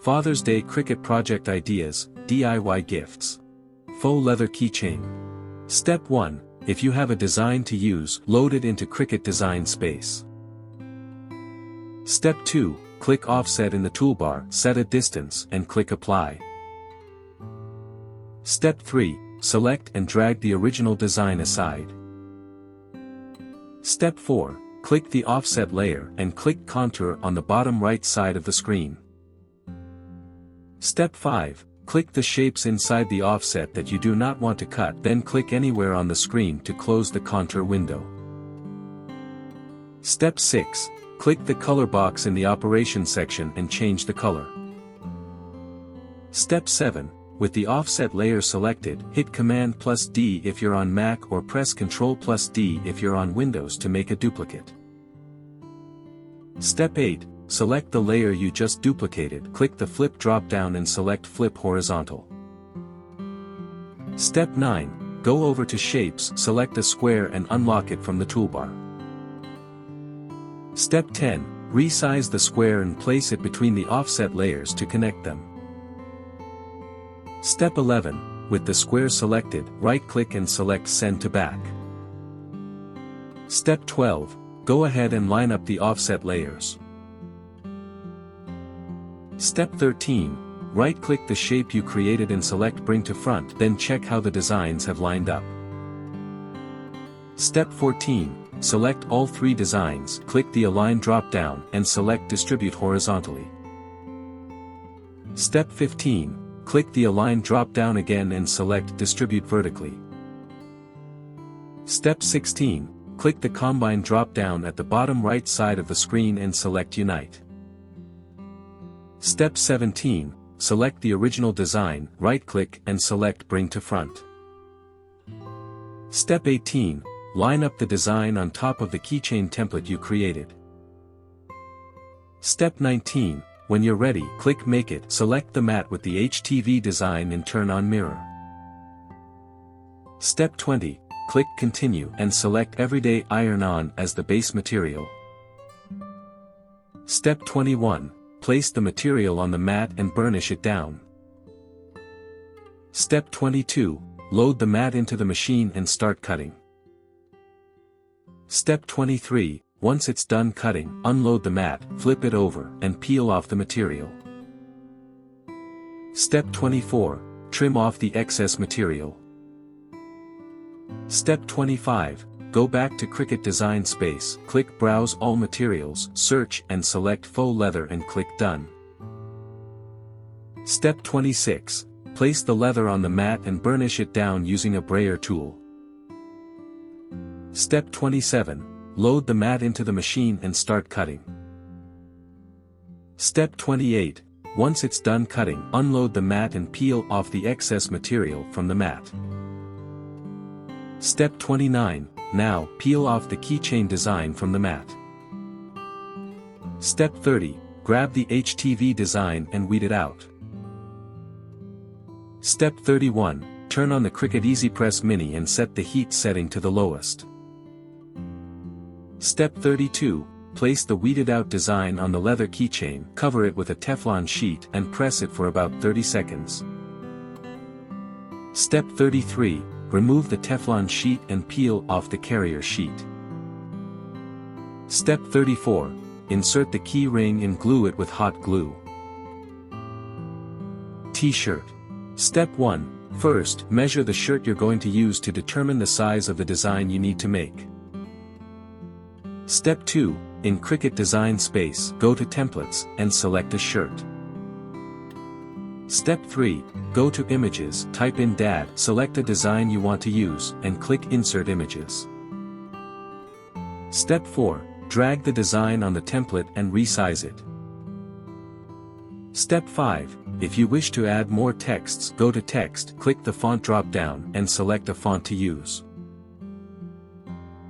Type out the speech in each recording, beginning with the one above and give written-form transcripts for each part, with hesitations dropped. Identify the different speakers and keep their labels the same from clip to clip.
Speaker 1: Father's Day Cricut Project Ideas, DIY Gifts. Faux Leather Keychain. Step 1. If you have a design to use, load it into Cricut Designspace. Step 2. Click Offset in the toolbar, set a distance, and click Apply. Step 3. Select and drag the original design aside. Step 4. Click the offset layer and click Contour on the bottom right side of the screen. Step 5. Click the shapes inside the offset that you do not want to cut, then click anywhere on the screen to close the contour window. Step 6. Click the color box in the Operations section and change the color. Step 7. With the offset layer selected, hit Command+D if you're on Mac or press Ctrl+D if you're on Windows to make a duplicate. Step 8. Select the layer you just duplicated, click the Flip drop-down and select Flip Horizontal. Step 9. Go over to Shapes, select a square and unlock it from the toolbar. Step 10. Resize the square and place it between the offset layers to connect them. Step 11. With the square selected, right-click and select Send to Back. Step 12. Go ahead and line up the offset layers. Step 13. Right-click the shape you created and select Bring to Front, then check how the designs have lined up. Step 14. Select all three designs, click the Align drop-down, and select Distribute horizontally. Step 15. Click the Align drop-down again and select Distribute vertically. Step 16. Click the Combine drop-down at the bottom right side of the screen and select Unite. Step 17. Select the original design, right-click and select Bring to Front. Step 18. Line up the design on top of the keychain template you created. Step 19. When you're ready, click Make It, select the mat with the HTV design and turn on Mirror. Step 20. Click Continue and select Everyday Iron-On as the base material. Step 21. Place the material on the mat and burnish it down. Step 22. Load the mat into the machine and start cutting. Step 23. Once it's done cutting, unload the mat, flip it over, and peel off the material. Step 24. Trim off the excess material. Step 25. Go back to Cricut Designspace, click Browse All Materials, search and select Faux Leather and click Done. Step 26. Place the leather on the mat and burnish it down using a brayer tool. Step 27. Load the mat into the machine and start cutting. Step 28. Once it's done cutting, unload the mat and peel off the excess material from the mat. Step 29. Now, peel off the keychain design from the mat. Step 30. Grab the HTV design and weed it out. Step 31. Turn on the Cricut EasyPress Mini and set the heat setting to the lowest. Step 32. Place the weeded out design on the leather keychain, cover it with a Teflon sheet and press it for about 30 seconds. Step 33. Remove the Teflon sheet and peel off the carrier sheet. Step 34. Insert the key ring and glue it with hot glue. T-shirt. Step 1. First, measure the shirt you're going to use to determine the size of the design you need to make. Step 2. In Cricut Designspace, go to Templates, and select a shirt. Step 3. Go to Images, type in DAD, select a design you want to use, and click Insert Images. Step 4. Drag the design on the template and resize it. Step 5. If you wish to add more texts, go to Text, click the Font drop-down, and select a font to use.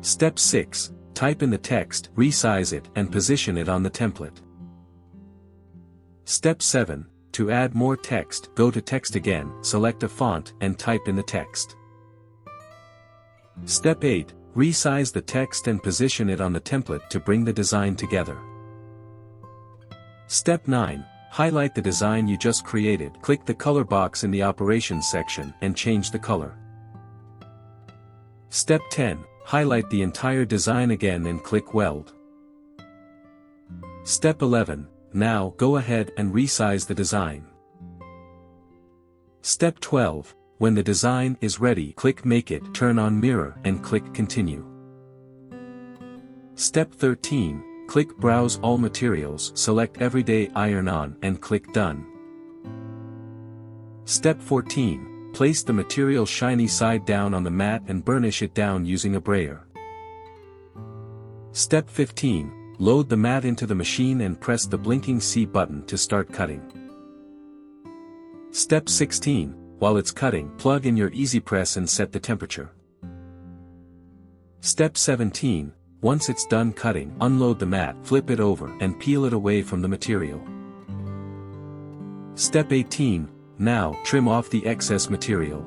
Speaker 1: Step 6. Type in the text, resize it, and position it on the template. Step 7. To add more text, go to Text again, select a font, and type in the text. Step 8. Resize the text and position it on the template to bring the design together. Step 9. Highlight the design you just created. Click the color box in the operations section and change the color. Step 10. Highlight the entire design again and click Weld. Step 11. Now, go ahead and resize the design. Step 12. When the design is ready, click Make It, turn on Mirror, and click Continue. Step 13. Click Browse All Materials, select Everyday Iron On, and click Done. Step 14. Place the material shiny side down on the mat and burnish it down using a brayer. Step 15. Load the mat into the machine and press the blinking C button to start cutting. Step 16. While it's cutting, plug in your EasyPress and set the temperature. Step 17. Once it's done cutting, unload the mat, flip it over, and peel it away from the material. Step 18. Now, trim off the excess material.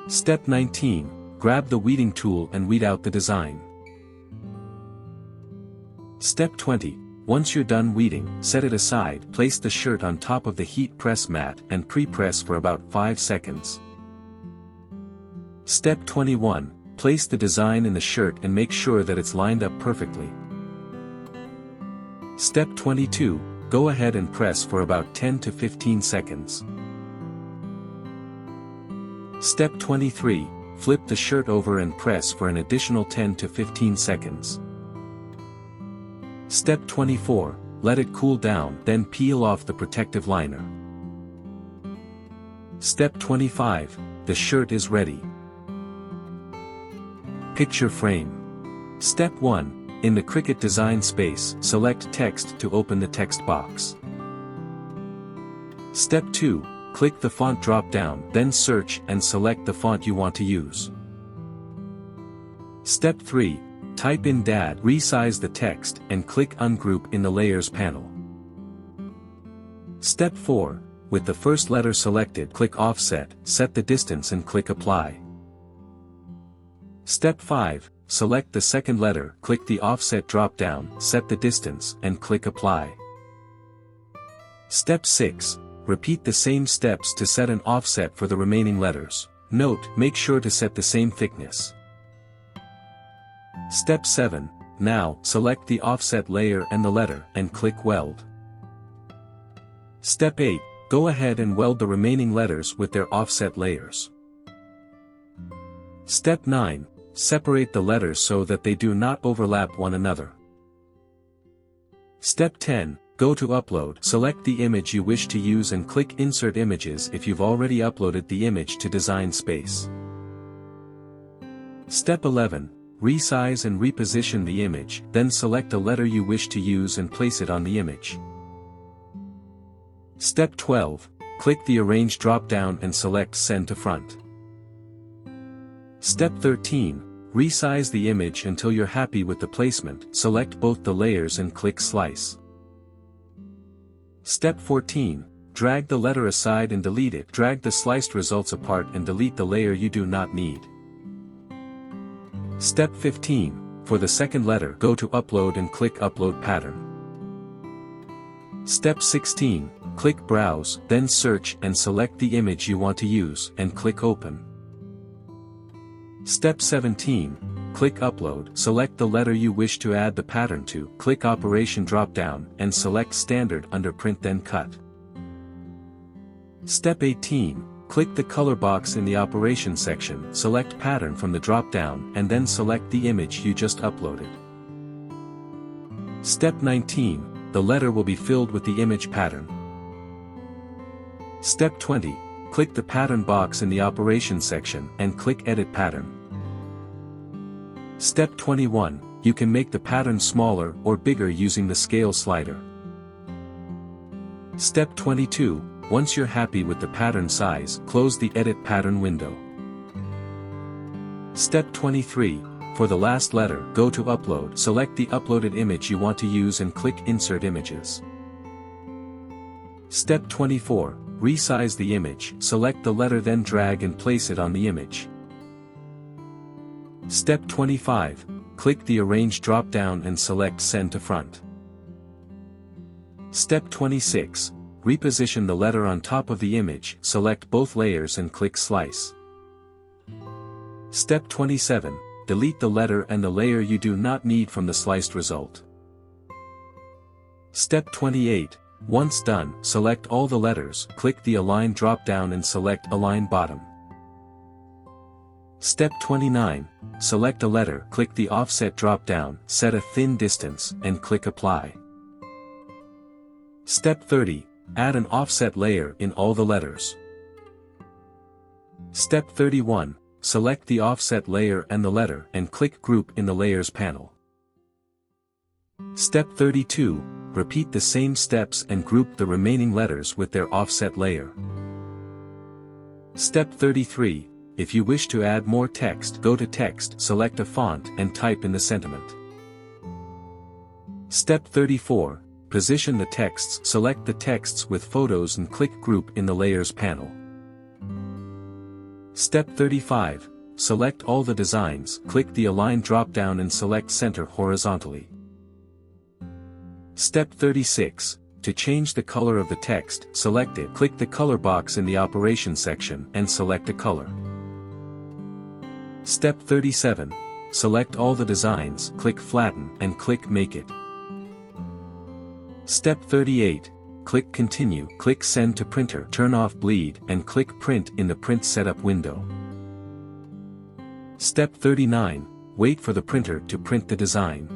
Speaker 1: Step 19. Grab the weeding tool and weed out the design. Step 20. Once you're done weeding, set it aside, place the shirt on top of the heat press mat and pre-press for about 5 seconds. Step 21. Place the design in the shirt and make sure that it's lined up perfectly. Step 22. Go ahead and press for about 10 to 15 seconds. Step 23. Flip the shirt over and press for an additional 10 to 15 seconds. Step 24. Let it cool down, then peel off the protective liner. Step 25. The shirt is ready. Picture frame. Step 1. In the Cricut design space, select Text to open the text box. Step 2. Click the font drop-down, then search and select the font you want to use. Step 3. Type in DAD, resize the text, and click Ungroup in the Layers panel. Step 4. With the first letter selected, click Offset, set the distance and click Apply. Step 5. Select the second letter, click the Offset drop-down, set the distance, and click Apply. Step 6. Repeat the same steps to set an offset for the remaining letters. Note, make sure to set the same thickness. Step 7. Now, select the offset layer and the letter, and click Weld. Step 8. Go ahead and weld the remaining letters with their offset layers. Step 9. Separate the letters so that they do not overlap one another. Step 10. Go to Upload, select the image you wish to use and click Insert Images if you've already uploaded the image to Design Space. Step 11. Resize and reposition the image, then select a letter you wish to use and place it on the image. Step 12. Click the Arrange drop-down and select Send to Front. Step 13. Resize the image until you're happy with the placement, select both the layers and click Slice. Step 14. Drag the letter aside and delete it. Drag the sliced results apart and delete the layer you do not need. Step 15. For the second letter, go to Upload and click Upload Pattern. Step 16. Click Browse, then Search and select the image you want to use, and click Open. Step 17. Click Upload, select the letter you wish to add the pattern to, click Operation drop-down, and select Standard under Print then Cut. Step 18. Click the color box in the Operation section, select Pattern from the drop-down, and then select the image you just uploaded. Step 19. The letter will be filled with the image pattern. Step 20. Click the Pattern box in the Operation section, and click Edit Pattern. Step 21. You can make the pattern smaller or bigger using the scale slider. Step 22. Once you're happy with the pattern size, close the Edit Pattern window. Step 23. For the last letter, go to Upload, select the uploaded image you want to use and click Insert Images. Step 24. Resize the image, select the letter then drag and place it on the image. Step 25. Click the Arrange drop-down and select Send to Front. Step 26. Reposition the letter on top of the image. Select both layers and click Slice. Step 27. Delete the letter and the layer you do not need from the sliced result. Step 28. Once done, select all the letters, click the Align drop-down and select Align Bottom. Step 29. Select a letter, click the Offset drop-down, set a thin distance, and click Apply. Step 30. Add an offset layer in all the letters. Step 31. Select the offset layer and the letter and click Group in the Layers panel. Step 32. Repeat the same steps and group the remaining letters with their offset layer. Step 33. If you wish to add more text, go to Text, select a font and type in the sentiment. Step 34. Position the texts, select the texts with photos and click Group in the Layers panel. Step 35. Select all the designs, click the Align drop-down and select Center horizontally. Step 36. To change the color of the text, select it, click the color box in the Operation section and select a color. Step 37. Select all the designs, click Flatten and click Make it. Step 38. Click Continue, click Send to Printer, turn off Bleed and click Print in the Print Setup window. Step 39. Wait for the printer to print the design.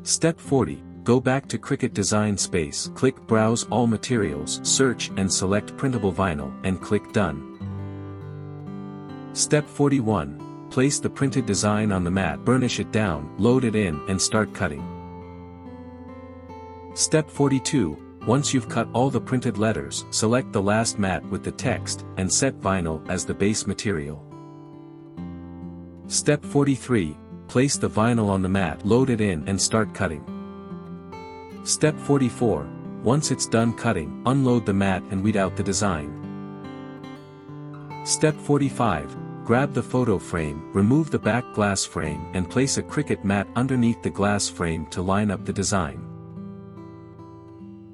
Speaker 1: Step 40. Go back to Cricut Design Space, click Browse All Materials, search and select Printable Vinyl and click Done. Step 41. Place the printed design on the mat, burnish it down, load it in and start cutting. Step 42. Once you've cut all the printed letters, select the last mat with the text and set vinyl as the base material. Step 43. Place the vinyl on the mat, load it in and start cutting. Step 44. Once it's done cutting, unload the mat and weed out the design. Step 45. Grab the photo frame, remove the back glass frame and place a Cricut mat underneath the glass frame to line up the design.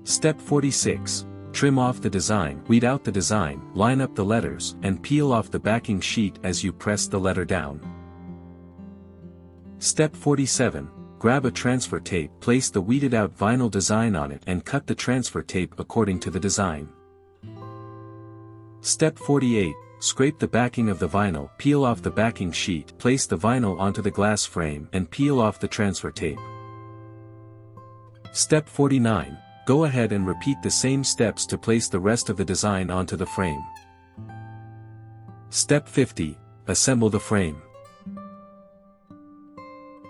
Speaker 1: Step 46. Trim off the design, weed out the design, line up the letters, and peel off the backing sheet as you press the letter down. Step 47. Grab a transfer tape, place the weeded out vinyl design on it and cut the transfer tape according to the design. Step 48. Scrape the backing of the vinyl, peel off the backing sheet, place the vinyl onto the glass frame and peel off the transfer tape. Step 49. Go ahead and repeat the same steps to place the rest of the design onto the frame. Step 50. Assemble the frame.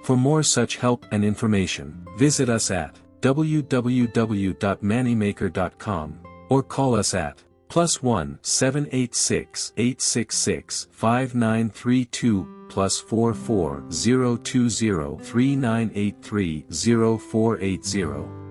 Speaker 1: For more such help and information, visit us at www.manimaker.com or call us at +1 786 866 5932 +44 020 3983 0480.